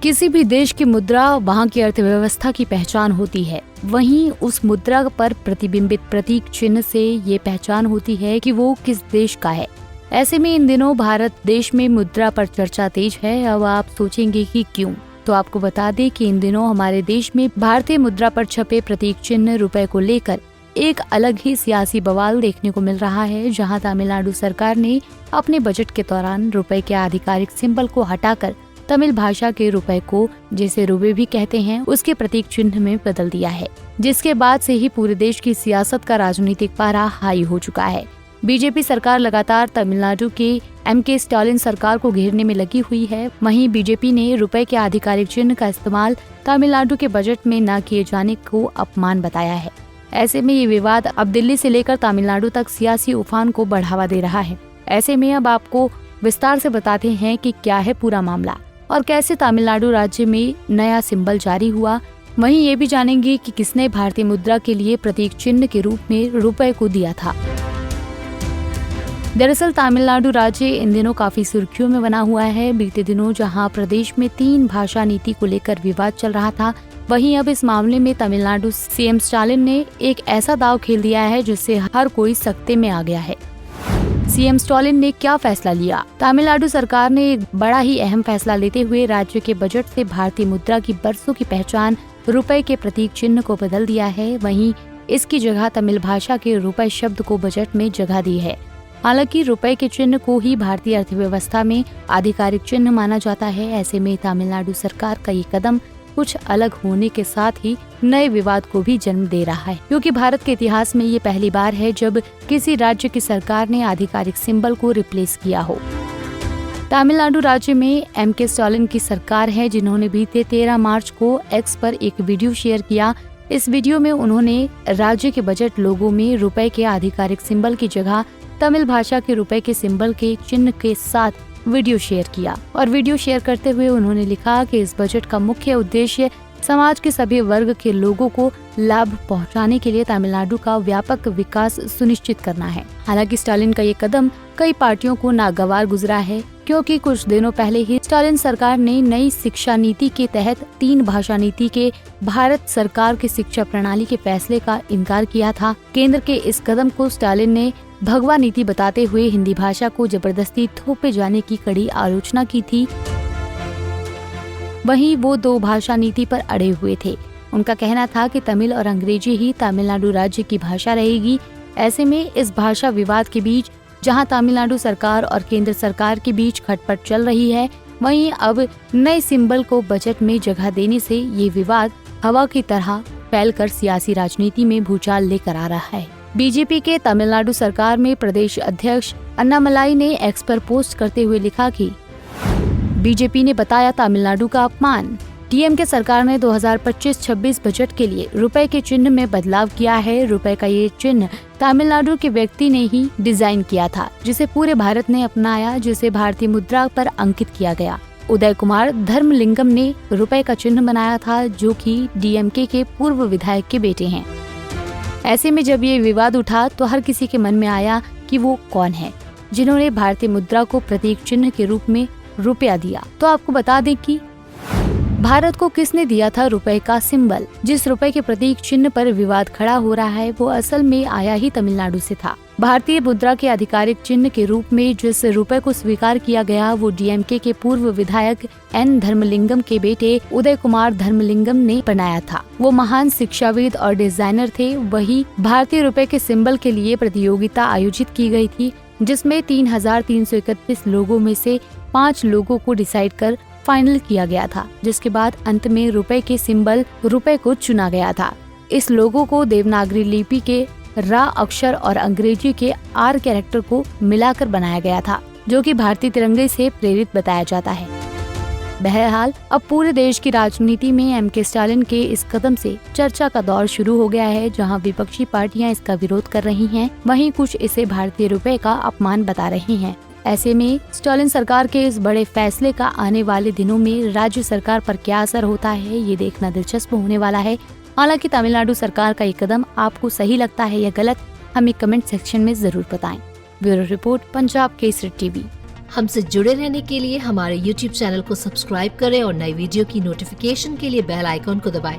किसी भी देश की मुद्रा वहाँ की अर्थव्यवस्था की पहचान होती है। वहीं उस मुद्रा पर प्रतिबिंबित प्रतीक चिन्ह से ये पहचान होती है कि वो किस देश का है। ऐसे में इन दिनों भारत देश में मुद्रा पर चर्चा तेज है। अब आप सोचेंगे कि क्यों, तो आपको बता दें कि इन दिनों हमारे देश में भारतीय मुद्रा पर छपे प्रतीक चिन्ह रुपए को लेकर एक अलग ही सियासी बवाल देखने को मिल रहा है। जहां तमिलनाडु सरकार ने अपने बजट के दौरान रुपए के आधिकारिक सिंबल को हटाकर तमिल भाषा के रुपए को, जिसे रुबे भी कहते हैं, उसके प्रतीक चिन्ह में बदल दिया है, जिसके बाद से ही पूरे देश की सियासत का राजनीतिक पारा हाई हो चुका है। बीजेपी सरकार लगातार तमिलनाडु के एमके स्टालिन सरकार को घेरने में लगी हुई है। वहीं बीजेपी ने रुपए के आधिकारिक चिन्ह का इस्तेमाल तमिलनाडु के बजट में न किए जाने को अपमान बताया है। ऐसे में ये विवाद अब दिल्ली से लेकर तमिलनाडु तक सियासी उफान को बढ़ावा दे रहा है। ऐसे में अब आपको विस्तार से बताते हैं कि क्या है पूरा मामला और कैसे तमिलनाडु राज्य में नया सिंबल जारी हुआ। वहीं ये भी जानेंगे कि किसने भारतीय मुद्रा के लिए प्रतीक चिन्ह के रूप में रुपए को दिया था। दरअसल तमिलनाडु राज्य इन दिनों काफी सुर्खियों में बना हुआ है। बीते दिनों जहां प्रदेश में 3 भाषा नीति को लेकर विवाद चल रहा था, वहीं अब इस मामले में तमिलनाडु सीएम स्टालिन ने एक ऐसा दांव खेल दिया है जिससे हर कोई सकते में आ गया है। सीएम स्टालिन ने क्या फैसला लिया? तमिलनाडु सरकार ने एक बड़ा ही अहम फैसला लेते हुए राज्य के बजट से भारतीय मुद्रा की बरसों की पहचान रुपए के प्रतीक चिन्ह को बदल दिया है। वहीं इसकी जगह तमिल भाषा के रुपए शब्द को बजट में जगह दी है। हालांकि रुपए के चिन्ह को ही भारतीय अर्थव्यवस्था में आधिकारिक चिन्ह माना जाता है। ऐसे में तमिलनाडु सरकार का ये कदम कुछ अलग होने के साथ ही नए विवाद को भी जन्म दे रहा है, क्योंकि भारत के इतिहास में ये पहली बार है जब किसी राज्य की सरकार ने आधिकारिक सिंबल को रिप्लेस किया हो। तमिलनाडु राज्य में एमके स्टालिन की सरकार है, जिन्होंने बीते 13 मार्च को एक्स पर एक वीडियो शेयर किया। इस वीडियो में उन्होंने राज्य के बजट लोगो में रुपए के आधिकारिक सिंबल की जगह तमिल भाषा के रुपए के सिंबल के चिन्ह के साथ वीडियो शेयर किया और वीडियो शेयर करते हुए उन्होंने लिखा कि इस बजट का मुख्य उद्देश्य समाज के सभी वर्ग के लोगों को लाभ पहुंचाने के लिए तमिलनाडु का व्यापक विकास सुनिश्चित करना है। हालांकि स्टालिन का ये कदम कई पार्टियों को नागवार गुजरा है, क्योंकि कुछ दिनों पहले ही स्टालिन सरकार ने नई शिक्षा नीति के तहत 3 भाषा नीति के भारत सरकार की शिक्षा प्रणाली के फैसले का इनकार किया था। केंद्र के इस कदम को स्टालिन ने भगवा नीति बताते हुए हिंदी भाषा को जबरदस्ती थोपे जाने की कड़ी आलोचना की थी। वहीं वो 2 भाषा नीति पर अड़े हुए थे। उनका कहना था कि तमिल और अंग्रेजी ही तमिलनाडु राज्य की भाषा रहेगी। ऐसे में इस भाषा विवाद के बीच जहां तमिलनाडु सरकार और केंद्र सरकार के बीच खटपट चल रही है, वहीं अब नए सिंबल को बजट में जगह देने से ये विवाद हवा की तरह फैलकर सियासी राजनीति में भूचाल लेकर आ रहा है। बीजेपी के तमिलनाडु सरकार में प्रदेश अध्यक्ष अन्नामलाई ने एक्स पर पोस्ट करते हुए लिखा कि बीजेपी ने बताया तमिलनाडु का अपमान। डीएमके सरकार ने 2025-26 बजट के लिए रुपए के चिन्ह में बदलाव किया है। रुपए का ये चिन्ह तमिलनाडु के व्यक्ति ने ही डिजाइन किया था, जिसे पूरे भारत ने अपनाया, जिसे भारतीय मुद्रा पर अंकित किया गया। उदय कुमार धर्मलिंगम ने रुपए का चिन्ह बनाया था, जो कि डीएमके के पूर्व विधायक के बेटे हैं। ऐसे में जब ये विवाद उठा तो हर किसी के मन में आया कि वो कौन है जिन्होंने भारतीय मुद्रा को प्रतीक चिन्ह के रूप में रुपया दिया। तो आपको बता दें कि भारत को किसने दिया था रुपए का सिंबल। जिस रुपए के प्रतीक चिन्ह पर विवाद खड़ा हो रहा है वो असल में आया ही तमिलनाडु से था। भारतीय मुद्रा के आधिकारिक चिन्ह के रूप में जिस रुपए को स्वीकार किया गया वो डीएमके के पूर्व विधायक एन धर्मलिंगम के बेटे उदय कुमार धर्मलिंगम ने बनाया था। वो महान शिक्षाविद और डिजाइनर थे। वही भारतीय रुपए के सिंबल के लिए प्रतियोगिता आयोजित की गई थी, जिसमें 3,331 लोगों में से 5 लोगों को डिसाइड कर फाइनल किया गया था, जिसके बाद अंत में रुपए के सिंबल रुपए को चुना गया था। इस लोगो को देवनागरी लिपि के रा अक्षर और अंग्रेजी के आर कैरेक्टर को मिलाकर बनाया गया था, जो कि भारतीय तिरंगे से प्रेरित बताया जाता है। बहरहाल अब पूरे देश की राजनीति में एमके स्टालिन के इस कदम से चर्चा का दौर शुरू हो गया है। जहां विपक्षी पार्टियां इसका विरोध कर रही हैं, वहीं कुछ इसे भारतीय रुपए का अपमान बता रही हैं। ऐसे में स्टालिन सरकार के इस बड़े फैसले का आने वाले दिनों में राज्य सरकार पर क्या असर होता है, ये देखना दिलचस्प होने वाला है। हालांकि तमिलनाडु सरकार का ये कदम आपको सही लगता है या गलत, हमें कमेंट सेक्शन में जरूर बताएं। Bureau report, Punjab Kesari TV. हमसे जुड़े रहने के लिए हमारे YouTube चैनल को सब्सक्राइब करें और नई वीडियो की नोटिफिकेशन के लिए बेल आइकॉन को दबाएं।